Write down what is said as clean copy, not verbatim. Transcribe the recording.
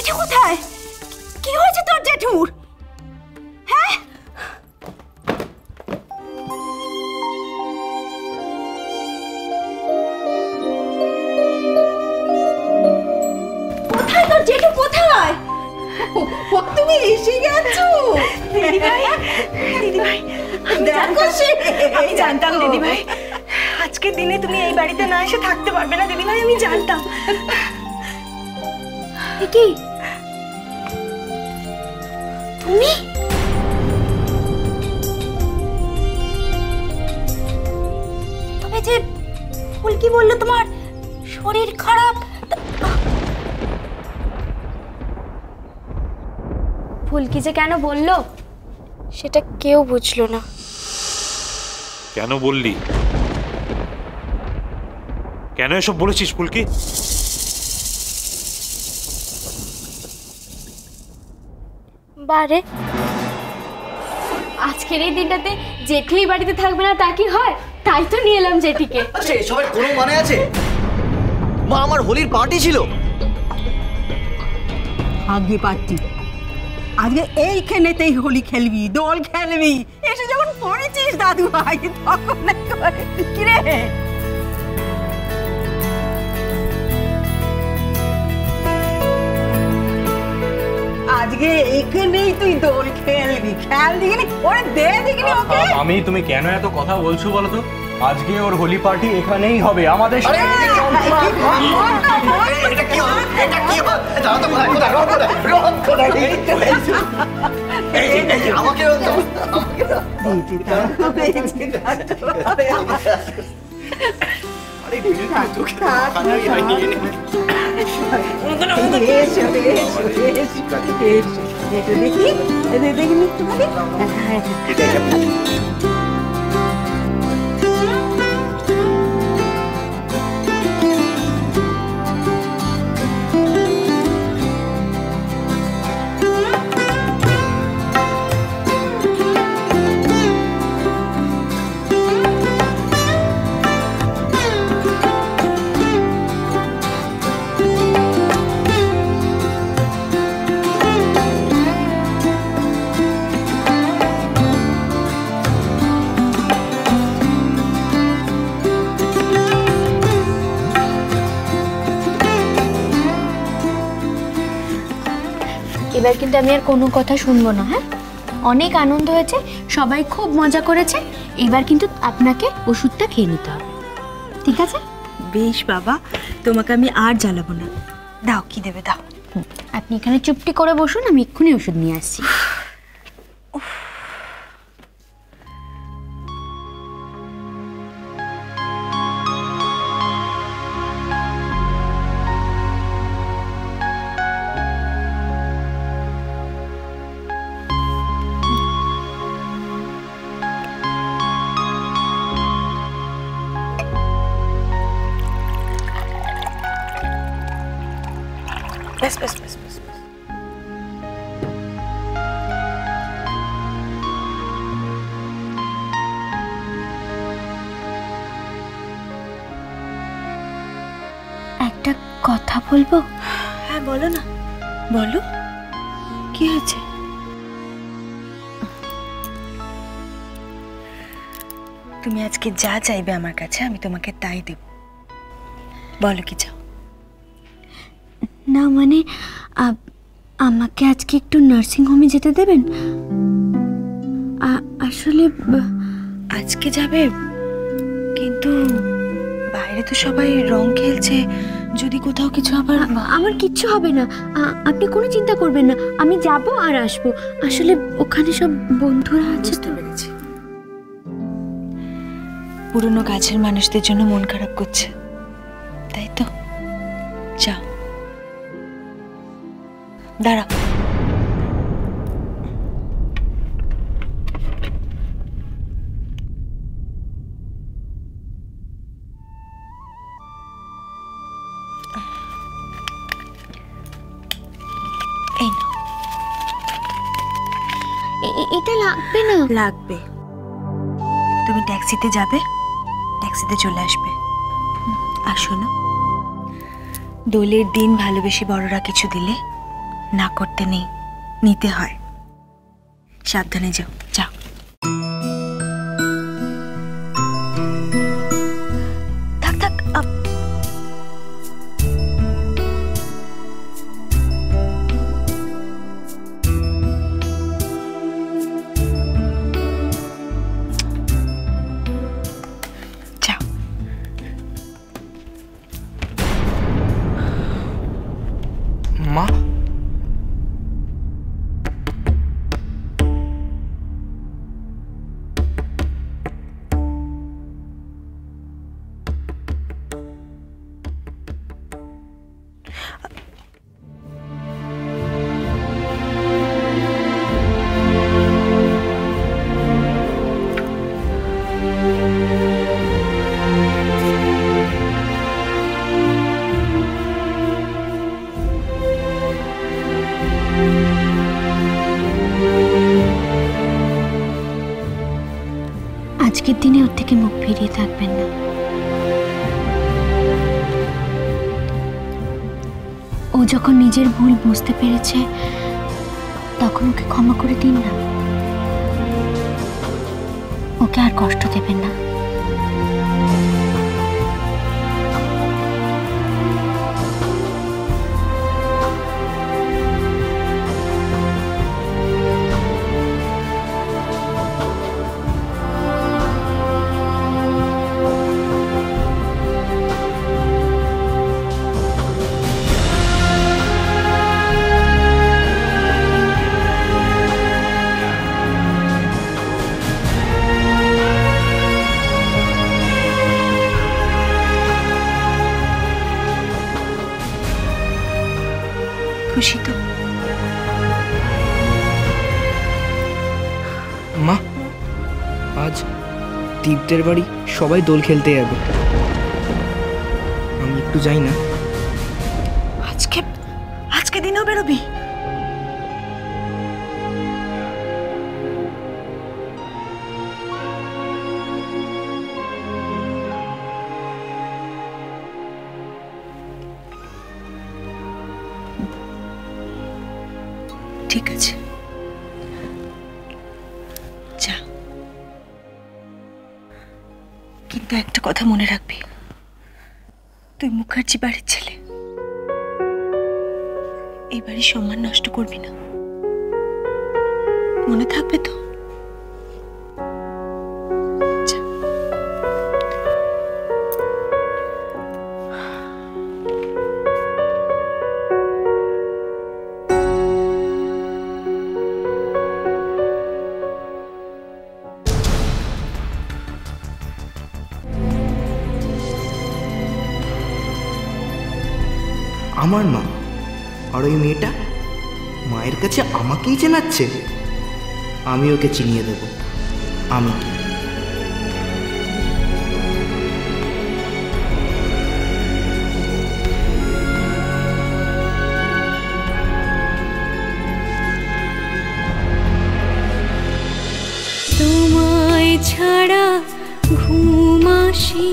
জেঠু কোথায়? কি হয়েছে তোর জেঠুর? হ্যাঁ, কোথায় তোর জেঠু? কোথায়? তুমি এসে গেছো দিদিভাই। দিদিভাই আমি জানতাম দিদিভাই আজকের দিনে তুমি এই বাড়িতে না এসে থাকতে পারবে না দিদিভাই, আমি জানতাম। কি তুমি? তবে যে ফুলকি বললো তোমার শরীর খারাপ, ফুলকি যে কেন বললো সেটা কেউ বুঝলো না। কেন বললি? কেন এসব বলেছিস ফুলকি? বারে আজকের এই দিনটাতে জেঠু এই বাড়িতে থাকবে না তা কি হয়? তাই তো নিয়ে এলাম জেঠিকে। আচ্ছা এসবের কোনো মানে আছে? মা, আমার হোলির পার্টি ছিল। আগে পার্টি, আজকে এইখানেতেই হোলি খেলবি, দোল খেলবি। এসে যখন পড়েছিস দাদু ভাই তখন কিরে আজকে এখানেই তুই দোল খেলবি। খেয়াল দিগনি ওরে দে দিগনি ওকে। আমি তুমি কেন এত কথা বলছো বলো তো? আজকে ওর হোলি পার্টি এখানেই হবে আমাদের সাথে। এবার কিন্তু আমি আর কোনো কথা শুনবো না। হ্যাঁ, অনেক আনন্দ হয়েছে, সবাই খুব মজা করেছে। এবার কিন্তু আপনাকে ওষুধটা খেয়ে নিতে হবে, ঠিক আছে? বেশ বাবা, তোমাকে আমি আর জ্বালাবো না। দাও, কি দেবে দাও। আপনি এখানে চুপটি করে বসুন, আমি এক্ষুনি ওষুধ নিয়ে আসছি। बस बस बस बस बस। একটা কথা বলবো? হ্যাঁ বলো না, বলো কি হয়েছে? তুমি আজকে যা চাইবে আমার কাছে আমি তোমাকে তাই দেব। বলো কি চাও? না মানে আমাকে আজকে একটু নার্সিং হোমে যেতে দেবেন? আসলে আজকে যাবে, কিন্তু বাইরে তো সবাই রং খেলছে, যদি কোথাও কিছু আবার। আমার কিচ্ছু হবে না, আপনি কোনো চিন্তা করবেন না। আমি যাব আর আসবো। আসলে ওখানে সব বন্ধুরা আছে তো। পেরেছি, পুরনো কাছের মানুষদের জন্য মন খারাপ করছে, তাই তো? যাও, দাঁড়াও। এই নাও। এটা লাগবে না। লাগবে। তুমি ট্যাক্সিতে যাবে, ট্যাক্সিতে চলে আসবে। আর শোনো, দোলের দিন ভালোবেসে বড়রা কিছু দিলে না করতে নেই, নিতে হয়। সাবধানে যাও, যাও। থাক থাক, যাও। মা, আজকের দিনে ওর থেকে মুখ ফিরিয়ে থাকবেন না। ও যখন নিজের ভুল বুঝতে পেরেছে তখন ওকে ক্ষমা করে দিন না, ওকে আর কষ্ট দেবেন না। খুশি তো? মা, আজ দীপদের বাড়ি সবাই দোল খেলতে যাবে, আমি একটু যাই না? আজকে আজকে দিনও বেরোবি? ঠিক আছে, যা। কিন্তু একটা কথা মনে রাখবি, তুই মুখার্জি বাড়ির ছেলে, এই বাড়ির সম্মান নষ্ট করবি না, মনে থাকবে তো? যা। আমার মা আর ওই মেয়েটা মায়ের কাছে আমাকেই চেনাচ্ছে। আমি ওকে চিনিয়ে দেব। আমি তোমায় ছাড়া ঘুম আসে